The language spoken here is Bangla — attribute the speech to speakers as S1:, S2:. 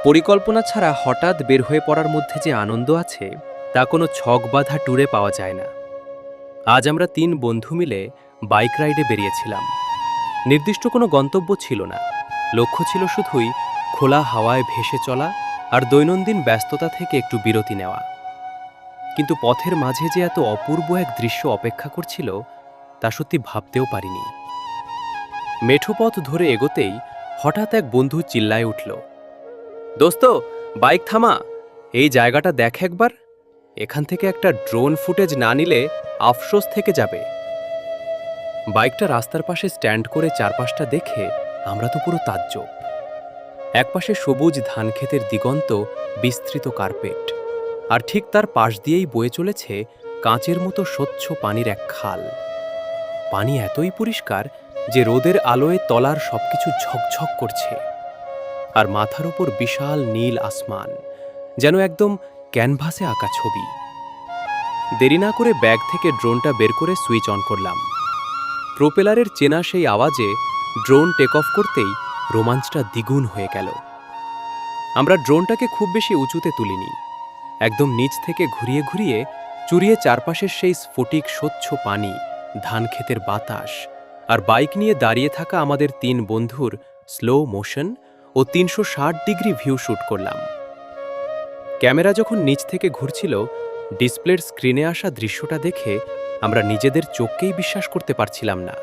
S1: পরিকল্পনা ছাড়া হঠাৎ বের হয়ে পড়ার মধ্যে যে আনন্দ আছে তা কোনো ছক বাঁধা ট্যুরে পাওয়া যায় না। আজ আমরা ৩ বন্ধু মিলে বাইক রাইডে বেরিয়েছিলাম। নির্দিষ্ট কোনো গন্তব্য ছিল না, লক্ষ্য ছিল শুধুই খোলা হাওয়ায় ভেসে চলা আর দৈনন্দিন ব্যস্ততা থেকে একটু বিরতি নেওয়া। কিন্তু পথের মাঝে যে এত অপূর্ব এক দৃশ্য অপেক্ষা করছিল তা সত্যি ভাবতেও পারিনি। মেঠো পথ ধরে এগোতেই হঠাৎ এক বন্ধু চিল্লায় উঠল, দোস্ত, বাইক থামা, এই জায়গাটা দেখ একবার। এখান থেকে একটা ড্রোন ফুটেজ না নিলে আফসোস থেকে যাবে। বাইকটা রাস্তার পাশে স্ট্যান্ড করে চারপাশটা দেখে আমরা তো পুরো তাজ্জব। একপাশে সবুজ ধানক্ষেতের দিগন্ত বিস্তৃত কার্পেট, আর ঠিক তার পাশ দিয়েই বয়ে চলেছে কাঁচের মতো স্বচ্ছ পানির এক খাল। পানি এতই পরিষ্কার যে রোদের আলোয় তলার সবকিছু ঝকঝক করছে, আর মাথার উপর বিশাল নীল আসমান, যেন একদম ক্যানভাসে আঁকা ছবি। দেরি না করে ব্যাগ থেকে ড্রোনটা বের করে সুইচ অন করলাম। প্রোপেলারের চেনা সেই আওয়াজে ড্রোন টেক অফ করতেই রোমাঞ্চটা দ্বিগুণ হয়ে গেল। আমরা ড্রোনটাকে খুব বেশি উঁচুতে তুলিনি, একদম নিচ থেকে ঘুরিয়ে ঘুরিয়ে চুরিয়ে চারপাশের সেই স্ফটিক স্বচ্ছ পানি, ধানক্ষেতের বাতাস আর বাইক নিয়ে দাঁড়িয়ে থাকা আমাদের ৩ বন্ধুর স্লো মোশন ও ৩৬০ ডিগ্রি ভিউ শ্যুট করলাম। ক্যামেরা যখন নিচ থেকে ঘুরছিল, ডিসপ্লের স্ক্রিনে আসা দৃশ্যটা দেখে আমরা নিজেদের চোখকেই বিশ্বাস করতে পারছিলাম না।